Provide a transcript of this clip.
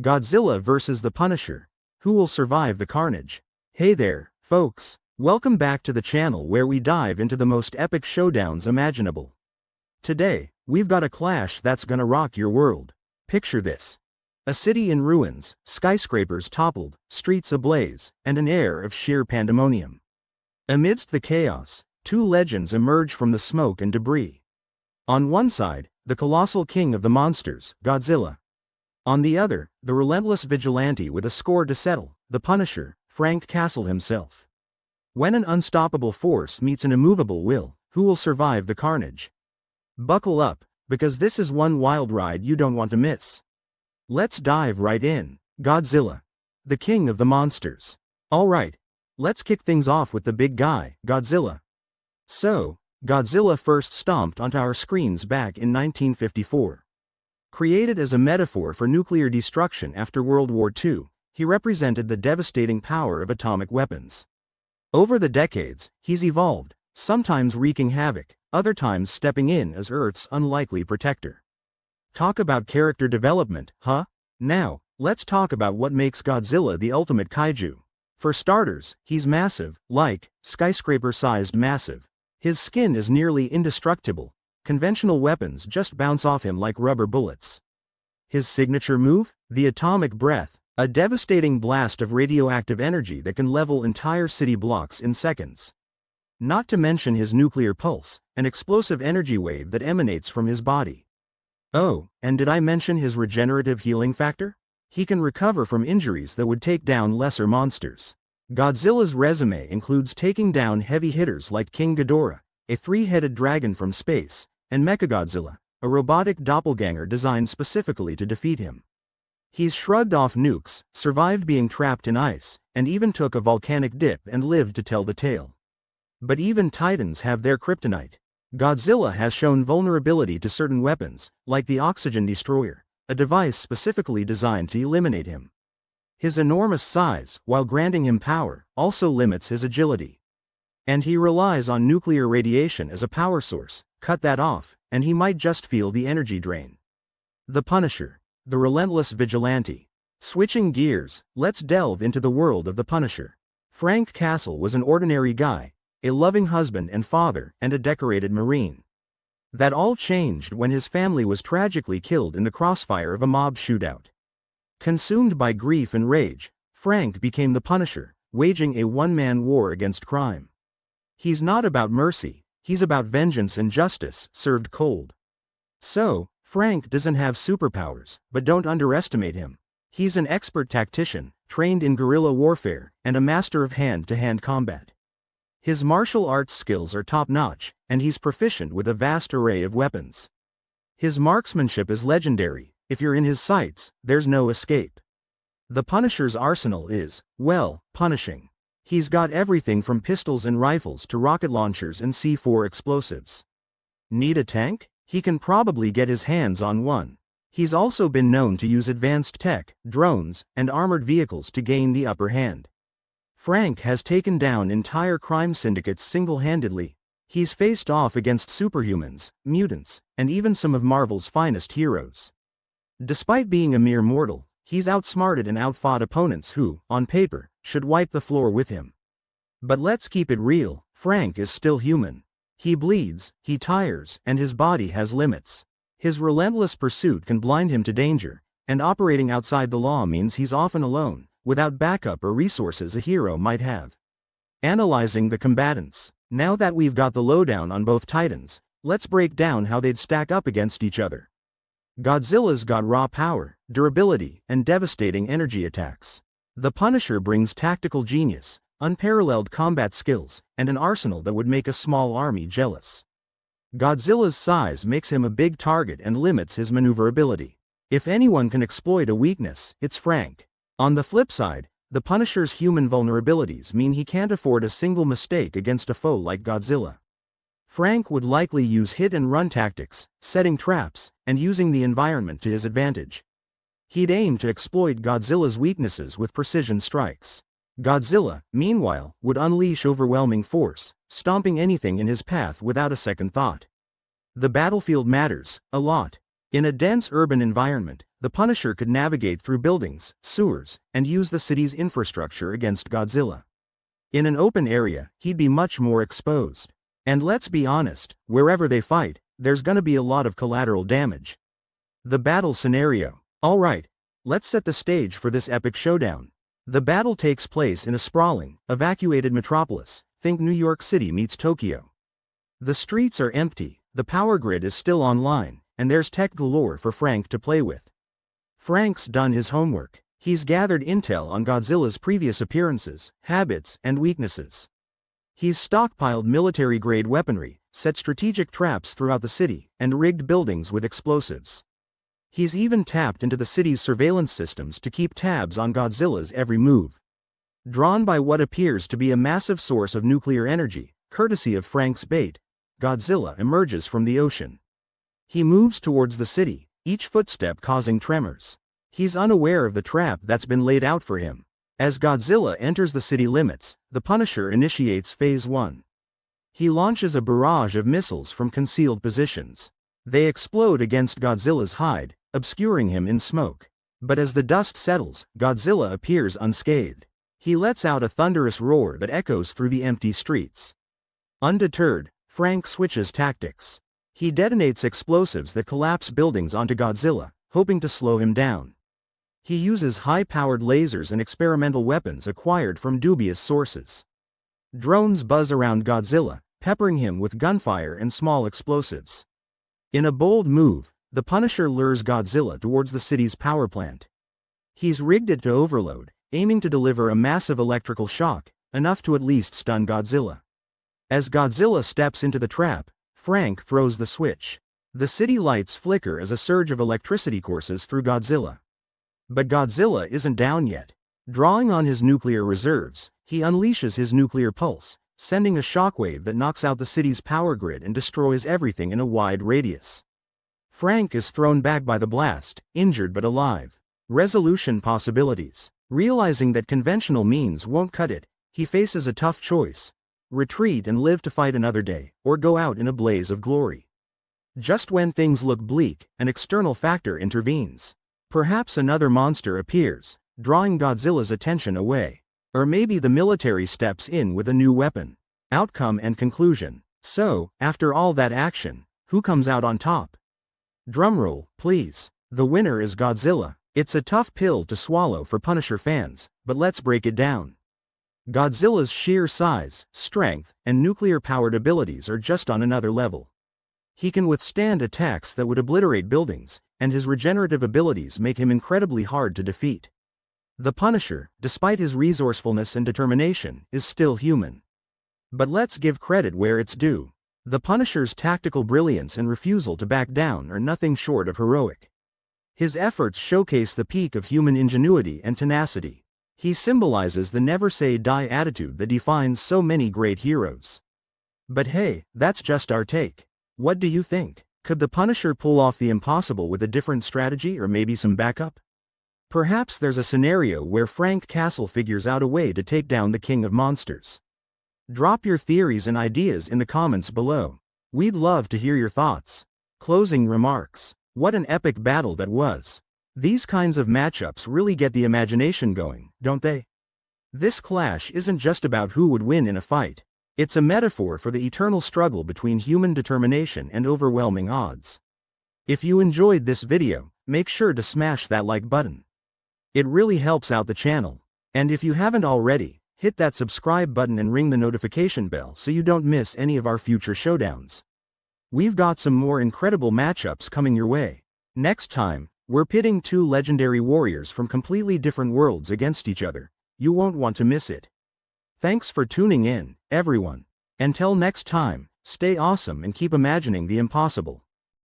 Godzilla vs. the Punisher. Who will survive the carnage? Hey there, folks. Welcome back to the channel where we dive into the most epic showdowns imaginable. Today, we've got a clash that's gonna rock your world. Picture this. A city in ruins, skyscrapers toppled, streets ablaze, and an air of sheer pandemonium. Amidst the chaos, two legends emerge from the smoke and debris. On one side, the colossal king of the monsters, Godzilla. On the other, the relentless vigilante with a score to settle, the Punisher, Frank Castle himself. When an unstoppable force meets an immovable will, who will survive the carnage? Buckle up, because this is one wild ride you don't want to miss. Let's dive right in. Godzilla, the king of the monsters. Alright, let's kick things off with the big guy, Godzilla. So, Godzilla first stomped onto our screens back in 1954. Created as a metaphor for nuclear destruction after World War II, he represented the devastating power of atomic weapons. Over the decades, he's evolved, sometimes wreaking havoc, other times stepping in as Earth's unlikely protector. Talk about character development, huh? Now, let's talk about what makes Godzilla the ultimate kaiju. For starters, he's massive, like, skyscraper-sized massive. His skin is nearly indestructible. Conventional weapons just bounce off him like rubber bullets. His signature move? The atomic breath, a devastating blast of radioactive energy that can level entire city blocks in seconds. Not to mention his nuclear pulse, an explosive energy wave that emanates from his body. Oh, and did I mention his regenerative healing factor? He can recover from injuries that would take down lesser monsters. Godzilla's resume includes taking down heavy hitters like King Ghidorah, a three-headed dragon from space, and Mechagodzilla, a robotic doppelganger designed specifically to defeat him. He's shrugged off nukes, survived being trapped in ice, and even took a volcanic dip and lived to tell the tale. But even titans have their kryptonite. Godzilla has shown vulnerability to certain weapons, like the Oxygen Destroyer, a device specifically designed to eliminate him. His enormous size, while granting him power, also limits his agility. And he relies on nuclear radiation as a power source. Cut that off, and he might just feel the energy drain. The Punisher, the relentless vigilante. Switching gears, let's delve into the world of the Punisher. Frank Castle was an ordinary guy, a loving husband and father, and a decorated Marine. That all changed when his family was tragically killed in the crossfire of a mob shootout. Consumed by grief and rage, Frank became the Punisher, waging a one-man war against crime. He's not about mercy. He's about vengeance and justice, served cold. So, Frank doesn't have superpowers, but don't underestimate him. He's an expert tactician, trained in guerrilla warfare, and a master of hand-to-hand combat. His martial arts skills are top-notch, and he's proficient with a vast array of weapons. His marksmanship is legendary. If you're in his sights, there's no escape. The Punisher's arsenal is, well, punishing. He's got everything from pistols and rifles to rocket launchers and C4 explosives. Need a tank? He can probably get his hands on one. He's also been known to use advanced tech, drones, and armored vehicles to gain the upper hand. Frank has taken down entire crime syndicates single-handedly. He's faced off against superhumans, mutants, and even some of Marvel's finest heroes. Despite being a mere mortal, he's outsmarted and outfought opponents who, on paper, should wipe the floor with him. But let's keep it real, Frank is still human. He bleeds, he tires, and his body has limits. His relentless pursuit can blind him to danger, and operating outside the law means he's often alone, without backup or resources a hero might have. Analyzing the combatants. Now that we've got the lowdown on both titans, let's break down how they'd stack up against each other. Godzilla's got raw power, durability, and devastating energy attacks. The Punisher brings tactical genius, unparalleled combat skills, and an arsenal that would make a small army jealous. Godzilla's size makes him a big target and limits his maneuverability. If anyone can exploit a weakness, it's Frank. On the flip side, the Punisher's human vulnerabilities mean he can't afford a single mistake against a foe like Godzilla. Frank would likely use hit-and-run tactics, setting traps, and using the environment to his advantage. He'd aim to exploit Godzilla's weaknesses with precision strikes. Godzilla, meanwhile, would unleash overwhelming force, stomping anything in his path without a second thought. The battlefield matters, a lot. In a dense urban environment, the Punisher could navigate through buildings, sewers, and use the city's infrastructure against Godzilla. In an open area, he'd be much more exposed. And let's be honest, wherever they fight, there's gonna be a lot of collateral damage. The battle scenario. Alright, let's set the stage for this epic showdown. The battle takes place in a sprawling, evacuated metropolis. Think New York City meets Tokyo. The streets are empty, the power grid is still online, and there's tech galore for Frank to play with. Frank's done his homework. He's gathered intel on Godzilla's previous appearances, habits, and weaknesses. He's stockpiled military-grade weaponry, set strategic traps throughout the city, and rigged buildings with explosives. He's even tapped into the city's surveillance systems to keep tabs on Godzilla's every move. Drawn by what appears to be a massive source of nuclear energy, courtesy of Frank's bait, Godzilla emerges from the ocean. He moves towards the city, each footstep causing tremors. He's unaware of the trap that's been laid out for him. As Godzilla enters the city limits, the Punisher initiates Phase 1. He launches a barrage of missiles from concealed positions. They explode against Godzilla's hide, obscuring him in smoke. But as the dust settles, Godzilla appears unscathed. He lets out a thunderous roar that echoes through the empty streets. Undeterred, Frank switches tactics. He detonates explosives that collapse buildings onto Godzilla, hoping to slow him down. He uses high-powered lasers and experimental weapons acquired from dubious sources. Drones buzz around Godzilla, peppering him with gunfire and small explosives. In a bold move, the Punisher lures Godzilla towards the city's power plant. He's rigged it to overload, aiming to deliver a massive electrical shock, enough to at least stun Godzilla. As Godzilla steps into the trap, Frank throws the switch. The city lights flicker as a surge of electricity courses through Godzilla. But Godzilla isn't down yet. Drawing on his nuclear reserves, he unleashes his nuclear pulse, sending a shockwave that knocks out the city's power grid and destroys everything in a wide radius. Frank is thrown back by the blast, injured but alive. Resolution possibilities. Realizing that conventional means won't cut it, he faces a tough choice. Retreat and live to fight another day, or go out in a blaze of glory. Just when things look bleak, an external factor intervenes. Perhaps another monster appears, drawing Godzilla's attention away. Or maybe the military steps in with a new weapon. Outcome and conclusion. So, after all that action, who comes out on top? Drumroll, please. The winner is Godzilla. It's a tough pill to swallow for Punisher fans, but let's break it down. Godzilla's sheer size, strength, and nuclear-powered abilities are just on another level. He can withstand attacks that would obliterate buildings, and his regenerative abilities make him incredibly hard to defeat. The Punisher, despite his resourcefulness and determination, is still human. But let's give credit where it's due. The Punisher's tactical brilliance and refusal to back down are nothing short of heroic. His efforts showcase the peak of human ingenuity and tenacity. He symbolizes the never-say-die attitude that defines so many great heroes. But hey, that's just our take. What do you think? Could the Punisher pull off the impossible with a different strategy or maybe some backup? Perhaps there's a scenario where Frank Castle figures out a way to take down the King of Monsters. Drop your theories and ideas in the comments below. We'd love to hear your thoughts. Closing remarks. What an epic battle that was. These kinds of matchups really get the imagination going, don't they? This clash isn't just about who would win in a fight. It's a metaphor for the eternal struggle between human determination and overwhelming odds. If you enjoyed this video, make sure to smash that like button. It really helps out the channel. And if you haven't already, hit that subscribe button and ring the notification bell so you don't miss any of our future showdowns. We've got some more incredible matchups coming your way. Next time, we're pitting two legendary warriors from completely different worlds against each other. You won't want to miss it. Thanks for tuning in, everyone. Until next time, stay awesome and keep imagining the impossible.